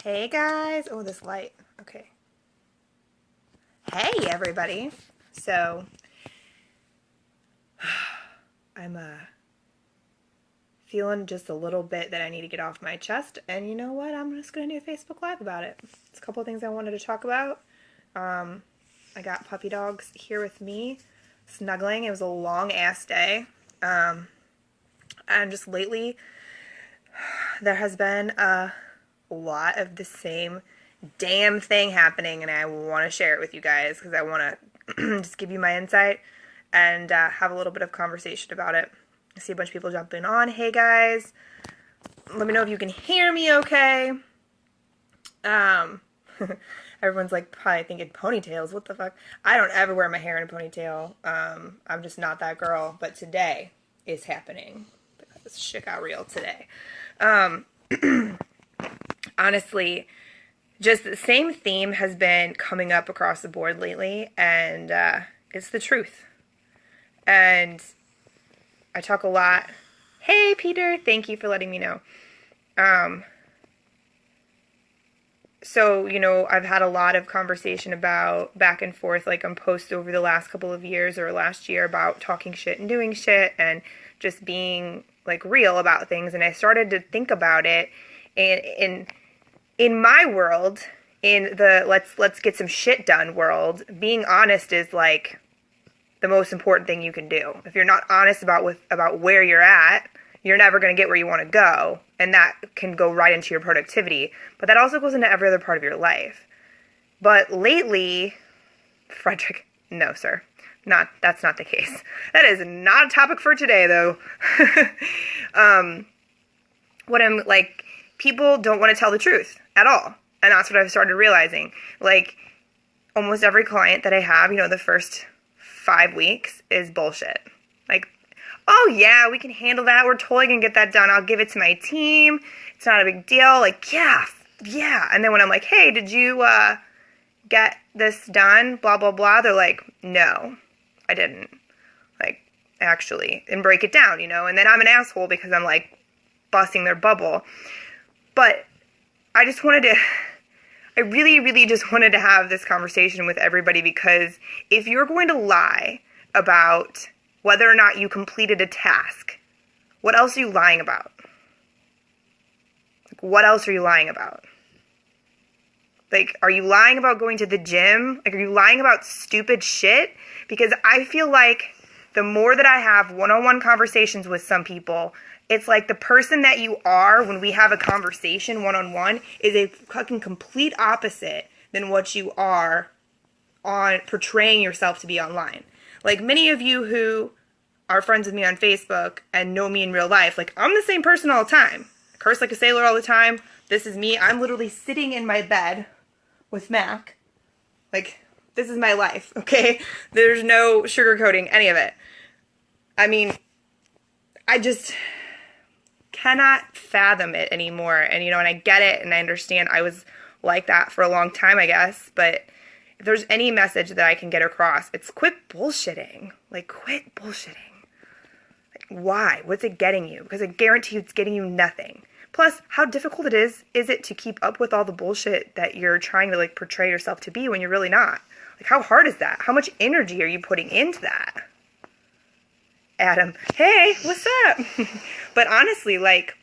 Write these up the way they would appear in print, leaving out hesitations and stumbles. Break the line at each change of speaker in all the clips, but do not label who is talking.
Hey guys. Oh, this light. Okay. Hey everybody. So, I'm feeling just a little bit that I need to get off my chest, and you know what? I'm just gonna do a Facebook Live about it. It's a couple of things I wanted to talk about. I got puppy dogs here with me, snuggling. It was a long ass day. And just lately, there has been a lot of the same damn thing happening, and I want to share it with you guys because I want to just give you my insight and have a little bit of conversation about it. I see a bunch of people jumping on. Hey guys, let me know if you can hear me okay. Everyone's like probably thinking ponytails, what the fuck? I don't ever wear my hair in a ponytail. I'm just not that girl, but today is happening. This shit got real today. Honestly, just the same theme has been coming up across the board lately, and it's the truth. And I talk a lot. Hey, Peter, thank you for letting me know. So, I've had a lot of conversation about back and forth, like on posts over the last couple of years or last year about talking shit and doing shit and just being like real about things. And I started to think about it in my world, in the let's get some shit done world. Being honest is like the most important thing you can do. If you're not honest about where you're at, you're never going to get where you want to go, and that can go right into your productivity. But that also goes into every other part of your life. But lately, Frederick, no, sir. That's not the case. That is not a topic for today, though. What I'm like, people don't want to tell the truth at all. And that's what I've started realizing. Like, almost every client that I have, the first 5 weeks is bullshit. Like, oh yeah, we can handle that. We're totally gonna get that done. I'll give it to my team. It's not a big deal. Like, yeah. And then when I'm like, hey, did you get this done? Blah, blah, blah. They're like, no, I didn't. Like, actually. And break it down, And then I'm an asshole because I'm like busting their bubble. But I really, really just wanted to have this conversation with everybody, because if you're going to lie about whether or not you completed a task, what else are you lying about? Like, what else are you lying about? Like, are you lying about going to the gym? Like, are you lying about stupid shit? Because I feel like the more that I have one-on-one conversations with some people, it's like the person that you are when we have a conversation one-on-one is a fucking complete opposite than what you are on portraying yourself to be online. Like, many of you who are friends with me on Facebook and know me in real life, like, I'm the same person all the time. I curse like a sailor all the time. This is me. I'm literally sitting in my bed with Mac. Like, this is my life, okay? There's no sugarcoating any of it. I mean, I just cannot fathom it anymore. And, and I get it and I understand. I was like that for a long time, I guess. But if there's any message that I can get across, it's quit bullshitting. Like, quit bullshitting. Like, why? What's it getting you? Because I guarantee you it's getting you nothing. Plus, how difficult is it to keep up with all the bullshit that you're trying to, like, portray yourself to be when you're really not? Like, how hard is that? How much energy are you putting into that? Adam, hey, what's up? But honestly, like,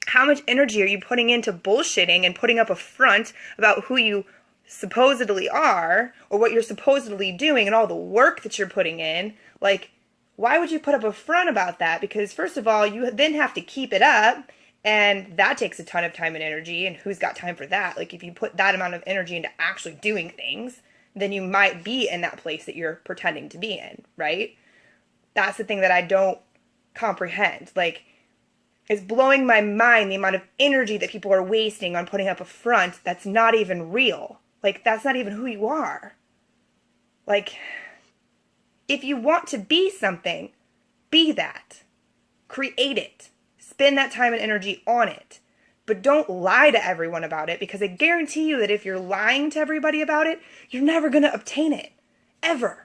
how much energy are you putting into bullshitting and putting up a front about who you supposedly are or what you're supposedly doing and all the work that you're putting in? Like, why would you put up a front about that? Because first of all, you then have to keep it up, and that takes a ton of time and energy, and who's got time for that? Like, if you put that amount of energy into actually doing things, then you might be in that place that you're pretending to be in, right? That's the thing that I don't comprehend. Like, it's blowing my mind the amount of energy that people are wasting on putting up a front that's not even real. Like, that's not even who you are. Like, if you want to be something, be that. Create it. Spend that time and energy on it. But don't lie to everyone about it, because I guarantee you that if you're lying to everybody about it, you're never going to obtain it. Ever.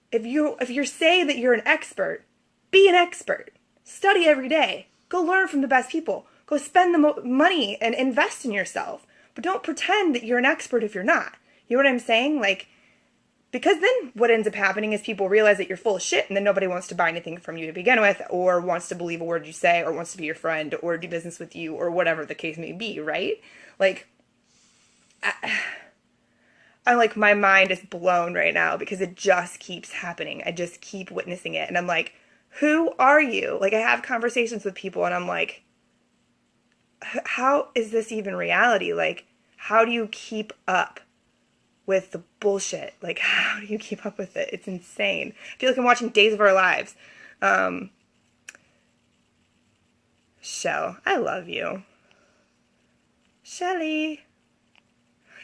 If you're saying that you're an expert, be an expert. Study every day. Go learn from the best people. Go spend the money and invest in yourself. but don't pretend that you're an expert if you're not. You know what I'm saying? Like, because then what ends up happening is people realize that you're full of shit, and then nobody wants to buy anything from you to begin with, or wants to believe a word you say, or wants to be your friend, or do business with you, or whatever the case may be, right? Like, I'm like, my mind is blown right now because it just keeps happening. I just keep witnessing it, and I'm like, who are you? Like, I have conversations with people, and I'm like, how is this even reality? Like, how do you keep up with the bullshit? Like, how do you keep up with it? It's insane. I feel like I'm watching Days of Our Lives. Shell, I love you. Shelly.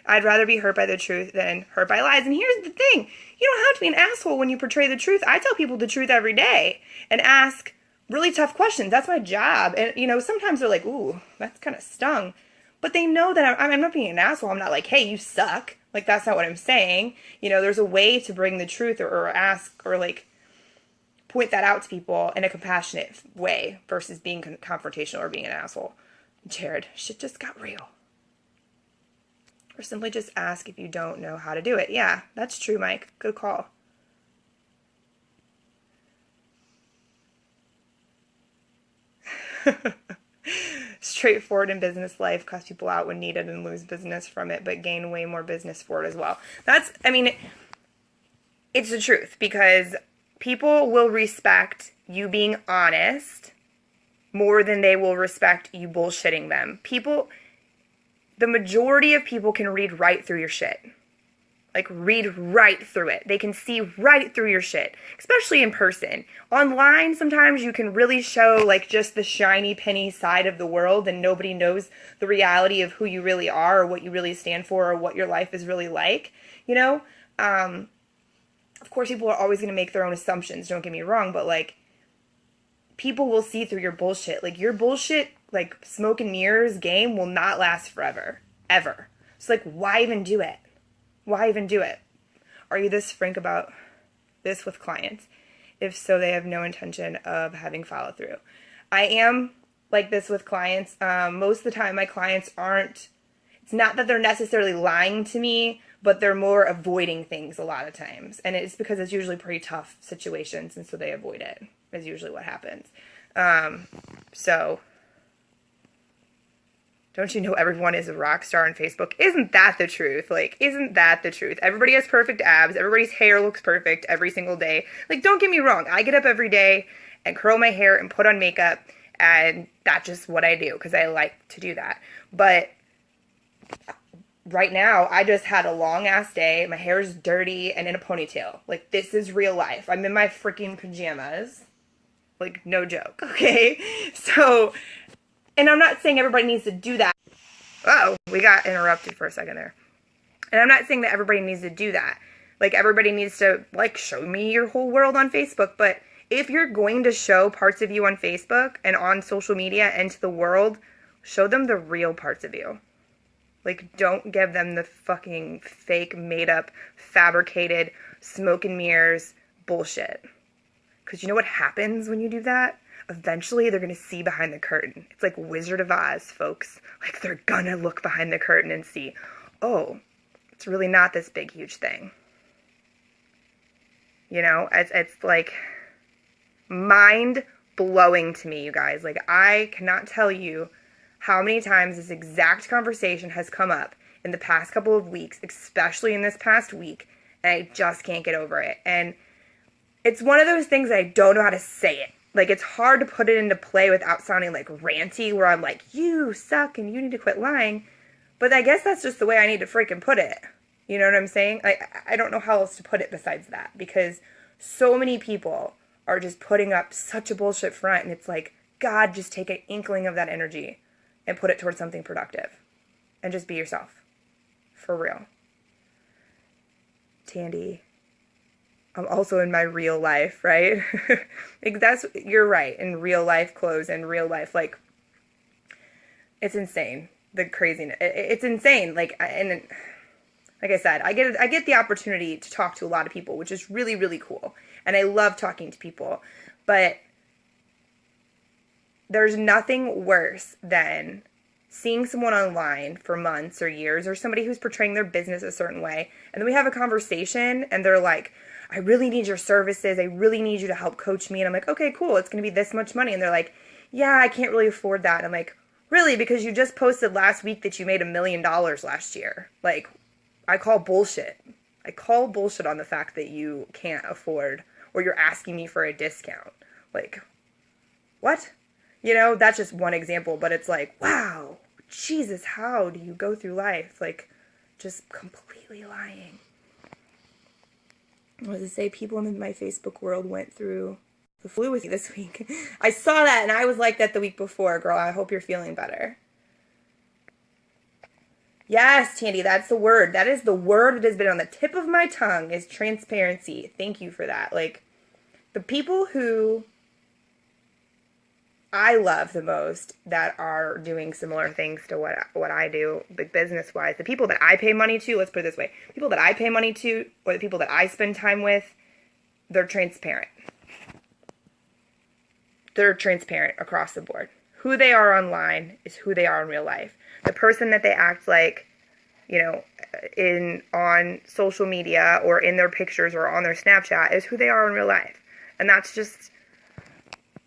I'd rather be hurt by the truth than hurt by lies. And here's the thing. You don't have to be an asshole when you portray the truth. I tell people the truth every day and ask really tough questions. That's my job. And, you know, sometimes they're like, ooh, that's kind of stung. But they know that I'm not being an asshole. I'm not like, hey, you suck. Like, that's not what I'm saying. You know, there's a way to bring the truth or ask or, like, point that out to people in a compassionate way versus being confrontational or being an asshole. Jared, shit just got real. Or simply just ask if you don't know how to do it. Yeah, that's true, Mike. Good call. Straightforward in business life, cuss people out when needed and lose business from it, but gain way more business for it as well. It's the truth, because people will respect you being honest more than they will respect you bullshitting them. The majority of people can read right through your shit. Like, read right through it. They can see right through your shit, especially in person. Online, sometimes you can really show, like, just the shiny penny side of the world, and nobody knows the reality of who you really are or what you really stand for or what your life is really like, you know? Of course, people are always going to make their own assumptions, don't get me wrong, but, like, people will see through your bullshit. Like, your bullshit, like, smoke and mirrors game will not last forever. Ever. It's like, why even do it? Why even do it? Are you this frank about this with clients? If so, they have no intention of having follow through. I am like this with clients. Most of the time, my clients aren't, it's not that they're necessarily lying to me, but they're more avoiding things a lot of times. And it's because it's usually pretty tough situations, and so they avoid it, is usually what happens. So, don't you know everyone is a rock star on Facebook? Isn't that the truth? Like, isn't that the truth? Everybody has perfect abs. Everybody's hair looks perfect every single day. Like, don't get me wrong. I get up every day and curl my hair and put on makeup, and that's just what I do because I like to do that. But right now, I just had a long-ass day. My hair is dirty and in a ponytail. Like, this is real life. I'm in my freaking pajamas. Like, no joke, okay? So, and I'm not saying everybody needs to do that. Uh-oh, we got interrupted for a second there. And I'm not saying that everybody needs to do that. Like, everybody needs to, like, show me your whole world on Facebook. But if you're going to show parts of you on Facebook and on social media and to the world, show them the real parts of you. Like, don't give them the fucking fake, made-up, fabricated, smoke and mirrors bullshit. Because you know what happens when you do that? Eventually, they're going to see behind the curtain. It's like Wizard of Oz, folks. Like, they're going to look behind the curtain and see, oh, it's really not this big, huge thing. You know, it's like mind-blowing to me, you guys. Like, I cannot tell you how many times this exact conversation has come up in the past couple of weeks, especially in this past week, and I just can't get over it. And it's one of those things I don't know how to say it. Like, it's hard to put it into play without sounding, like, ranty, where I'm like, you suck and you need to quit lying. But I guess that's just the way I need to freaking put it. You know what I'm saying? I don't know how else to put it besides that. Because so many people are just putting up such a bullshit front. And it's like, God, just take an inkling of that energy and put it towards something productive. And just be yourself. For real. Tandy. I'm also in my real life, right? You're right, in real life clothes and real life, like, it's insane, the craziness, it's insane, like, and like I said, I get the opportunity to talk to a lot of people, which is really, really cool, and I love talking to people, but there's nothing worse than seeing someone online for months or years, or somebody who's portraying their business a certain way, and then we have a conversation and they're like, I really need your services, I really need you to help coach me, and I'm like, okay, cool, it's going to be this much money, and they're like, yeah, I can't really afford that, and I'm like, really? Because you just posted last week that you made $1 million last year. Like, I call bullshit. I call bullshit on the fact that you can't afford, or you're asking me for a discount. Like, what? You know, that's just one example, but it's like, wow, Jesus, how do you go through life? Like, just completely lying. What does it say? People in my Facebook world went through the flu with you this week. I saw that and I was like that the week before. Girl, I hope you're feeling better. Yes, Tandy, that's the word. That is the word that has been on the tip of my tongue, is transparency. Thank you for that. Like, the people who I love the most that are doing similar things to what I do, like business-wise, the people that I pay money to, let's put it this way, people that I pay money to, or the people that I spend time with, they're transparent. They're transparent across the board. Who they are online is who they are in real life. The person that they act like, you know, on social media or in their pictures or on their Snapchat is who they are in real life. And that's just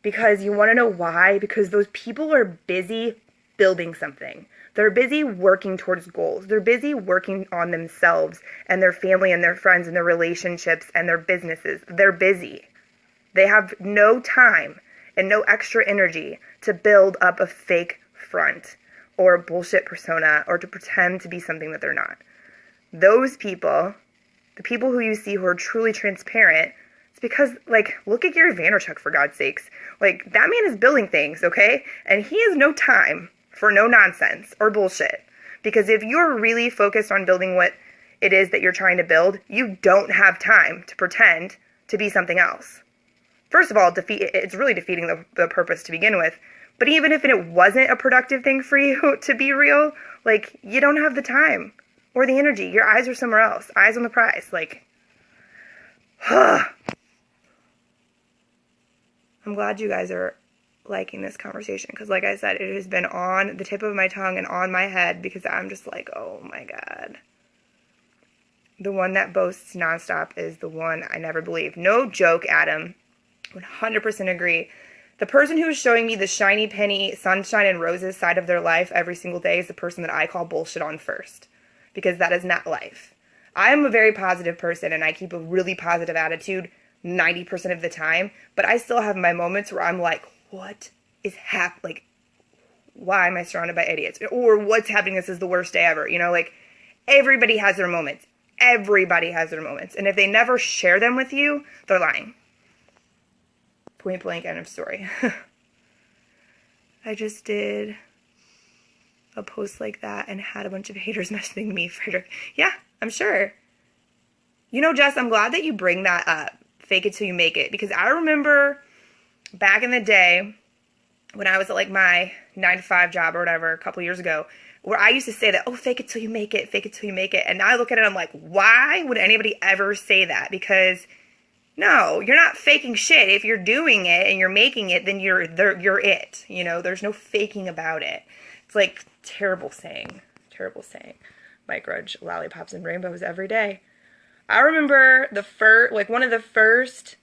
because you want to know why? Because those people are busy building something. They're busy working towards goals. They're busy working on themselves and their family and their friends and their relationships and their businesses. They're busy. They have no time and no extra energy to build up a fake front or a bullshit persona or to pretend to be something that they're not. Those people, the people who you see who are truly transparent, it's because, like, look at Gary Vaynerchuk, for God's sakes. Like, that man is building things, okay? And he has no time for no nonsense or bullshit. Because if you're really focused on building what it is that you're trying to build, you don't have time to pretend to be something else. First of all, it's really defeating the purpose to begin with. But even if it wasn't a productive thing for you to be real, like, you don't have the time or the energy. Your eyes are somewhere else. Eyes on the prize. Like, I'm glad you guys are liking this conversation because, like I said, it has been on the tip of my tongue and on my head because I'm just like, oh my God. The one that boasts nonstop is the one I never believe. No joke, Adam. 100% agree. The person who is showing me the shiny penny, sunshine and roses side of their life every single day is the person that I call bullshit on first. Because that is not life. I am a very positive person and I keep a really positive attitude 90% of the time, but I still have my moments where I'm like, what is happening? Like, why am I surrounded by idiots? Or what's happening? This is the worst day ever. You know, like, everybody has their moments. Everybody has their moments. And if they never share them with you, they're lying. Point blank, end of story. I just did a post like that and had a bunch of haters messaging me. Frederick. Yeah, I'm sure. You know, Jess, I'm glad that you bring that up. Fake it till you make it. Because I remember back in the day when I was at like my 9-to-5 job or whatever a couple years ago, where I used to say that, oh, fake it till you make it, fake it till you make it. And now I look at it and I'm like, why would anybody ever say that? Because no, you're not faking shit. If you're doing it and you're making it, then you're it. You know, there's no faking about it. It's like terrible saying. Terrible saying. Mike Grudge, lollipops and rainbows every day. I remember one of the first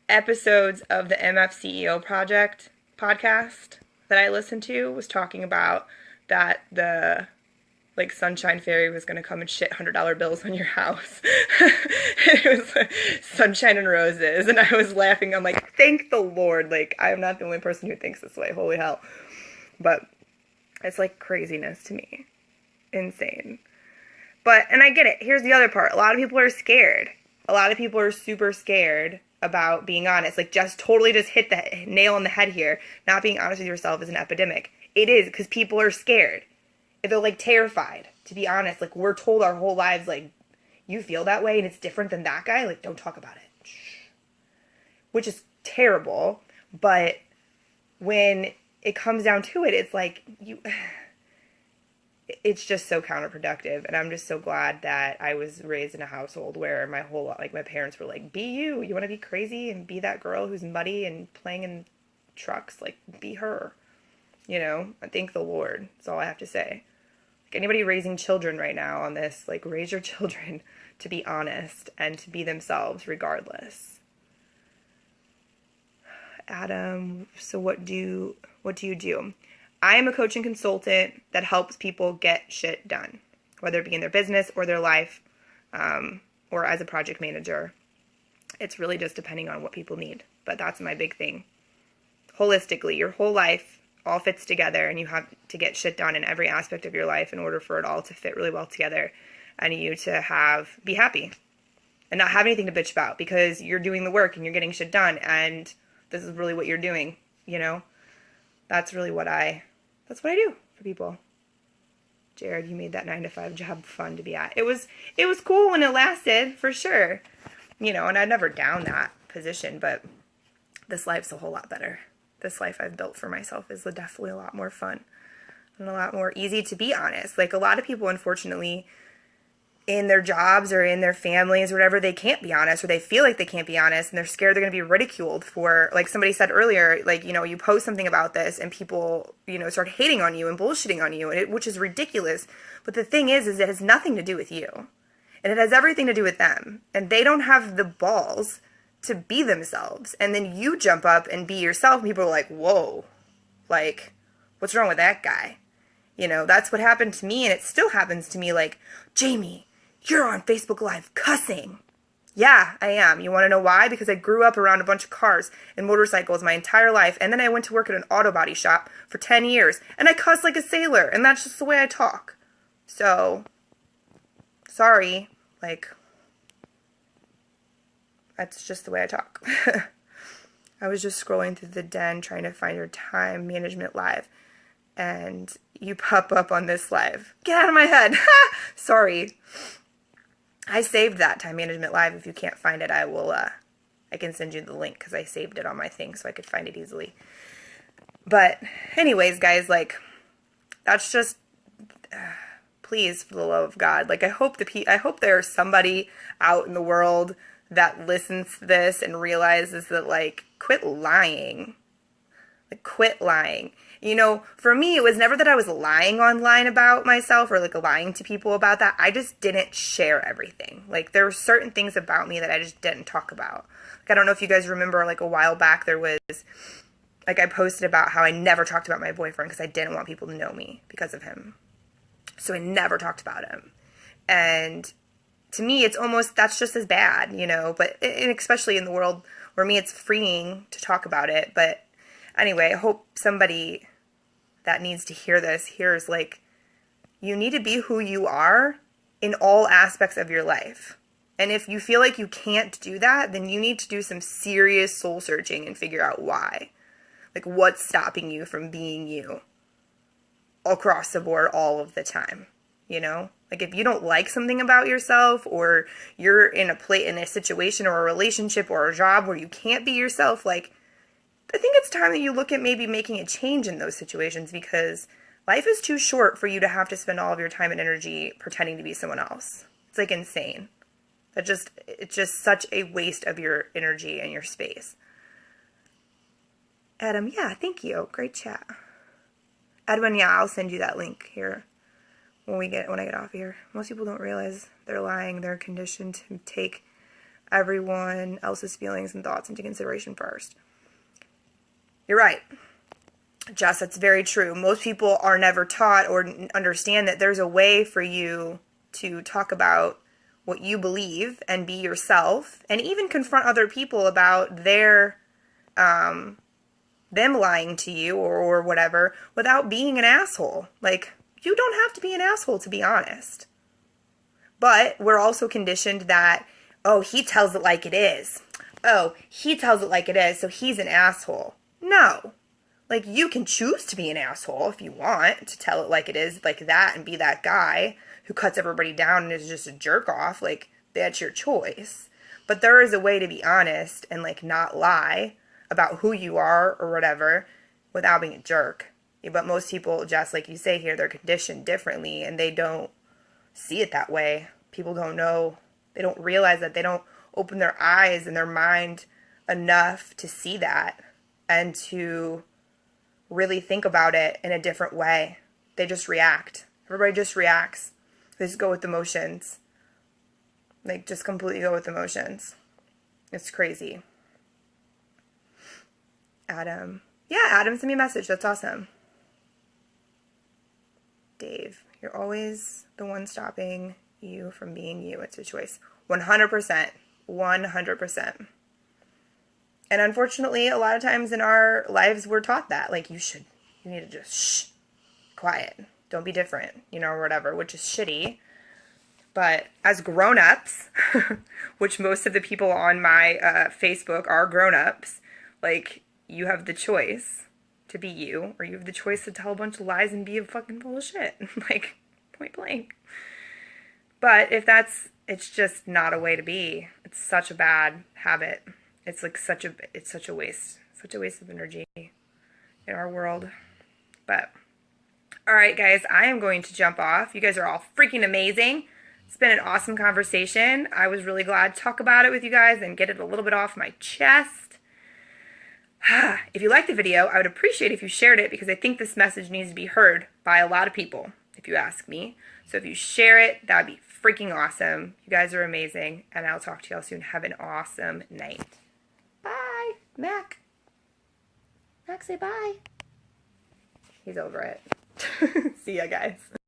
episodes of the MF CEO Project podcast that I listened to was talking about that the like Sunshine Fairy was going to come and shit $100 bills on your house. It was sunshine and roses. And I was laughing. I'm like, thank the Lord. Like, I'm not the only person who thinks this way. Holy hell. But it's like craziness to me. Insane. But, and I get it. Here's the other part. A lot of people are scared. A lot of people are super scared about being honest. Like, just hit the nail on the head here. Not being honest with yourself is an epidemic. It is, because people are scared. They're, like, terrified, to be honest. Like, we're told our whole lives, like, you feel that way and it's different than that guy? Like, don't talk about it. Which is terrible. But when it comes down to it, it's like, it's just so counterproductive. And I'm just so glad that I was raised in a household where my parents were like, be you. You want to be crazy and be that girl who's muddy and playing in trucks? Like, be her. I thank the Lord. That's all I have to say. Like anybody raising children right now on this, like raise your children to be honest and to be themselves regardless. Adam, so what do you do? I am a coach and consultant that helps people get shit done, whether it be in their business or their life, or as a project manager. It's really just depending on what people need, but that's my big thing. Holistically, your whole life all fits together, and you have to get shit done in every aspect of your life in order for it all to fit really well together, and you to be happy and not have anything to bitch about because you're doing the work and you're getting shit done, and this is really what you're doing. That's really what I do for people. Jared, you made that 9-to-5 job fun to be at. It was cool when it lasted, for sure. And I'd never down that position, but this life's a whole lot better. This life I've built for myself is definitely a lot more fun and a lot more easy, to be honest. Like, a lot of people, unfortunately, in their jobs or in their families or whatever, they can't be honest, or they feel like they can't be honest, and they're scared they're going to be ridiculed for, like somebody said earlier, like, you post something about this and people, start hating on you and bullshitting on you, which is ridiculous. But the thing is it has nothing to do with you, and it has everything to do with them, and they don't have the balls to be themselves. And then you jump up and be yourself, and people are like, whoa, like, what's wrong with that guy? That's what happened to me, and it still happens to me. Like, Jamie, you're on Facebook Live cussing. Yeah, I am. You want to know why? Because I grew up around a bunch of cars and motorcycles my entire life, and then I went to work at an auto body shop for 10 years, and I cuss like a sailor, and that's just the way I talk. So, sorry, like, that's just the way I talk. I was just scrolling through the den trying to find your time management live, and you pop up on this live. Get out of my head. Sorry. I saved that time management live. If you can't find it, I can send you the link because I saved it on my thing so I could find it easily. But anyways, guys, like, that's just, please, for the love of God, like, I hope there's somebody out in the world that listens to this and realizes that, like, quit lying. Like, quit lying. For me, it was never that I was lying online about myself or, like, lying to people about that. I just didn't share everything. Like, there were certain things about me that I just didn't talk about. Like, I don't know if you guys remember, like, a while back there was, like, I posted about how I never talked about my boyfriend because I didn't want people to know me because of him. So I never talked about him. And to me, it's almost, that's just as bad, but, and especially in the world where me, it's freeing to talk about it. But anyway, I hope somebody that needs to hear this hears, like, you need to be who you are in all aspects of your life. And if you feel like you can't do that, then you need to do some serious soul searching and figure out why. Like, what's stopping you from being you across the board all of the time, Like, if you don't like something about yourself, or you're in a situation or a relationship or a job where you can't be yourself, like, I think it's time that you look at maybe making a change in those situations, because life is too short for you to have to spend all of your time and energy pretending to be someone else. It's, like, insane. It's just such a waste of your energy and your space. Adam, yeah, thank you. Great chat. Edwin, yeah, I'll send you that link here when I get off here. Most people don't realize they're lying. They're conditioned to take everyone else's feelings and thoughts into consideration first. You're right, Jess, that's very true. Most people are never taught or understand that there's a way for you to talk about what you believe and be yourself, and even confront other people about them lying to you or whatever, without being an asshole. Like, you don't have to be an asshole to be honest. But we're also conditioned that, oh, he tells it like it is. Oh, he tells it like it is, so he's an asshole. No. Like, you can choose to be an asshole if you want to tell it like it is, like that, and be that guy who cuts everybody down and is just a jerk off. Like, that's your choice. But there is a way to be honest and, like, not lie about who you are or whatever without being a jerk. Yeah, but most people, just like you say here, they're conditioned differently, and they don't see it that way. People don't know. They don't realize that. They don't open their eyes and their mind enough to see that and to really think about it in a different way. They just react. Everybody just reacts. They just go with the motions. Like, just completely go with the motions. It's crazy. Adam. Yeah, Adam sent me a message. That's awesome. Dave, you're always the one stopping you from being you. It's your choice. 100%. 100%. And unfortunately, a lot of times in our lives, we're taught that. Like, you need to just shh, quiet. Don't be different, or whatever, which is shitty. But as grown-ups, which most of the people on my Facebook are grown-ups, like, you have the choice to be you, or you have the choice to tell a bunch of lies and be a fucking full of shit. Like, point blank. But it's just not a way to be. It's such a bad habit. It's like such a waste of energy in our world. But, all right, guys, I am going to jump off. You guys are all freaking amazing. It's been an awesome conversation. I was really glad to talk about it with you guys and get it a little bit off my chest. If you liked the video, I would appreciate if you shared it, because I think this message needs to be heard by a lot of people, if you ask me. So if you share it, that would be freaking awesome. You guys are amazing, and I'll talk to y'all soon. Have an awesome night. Bye. Mac, say bye. He's over it. See ya, guys.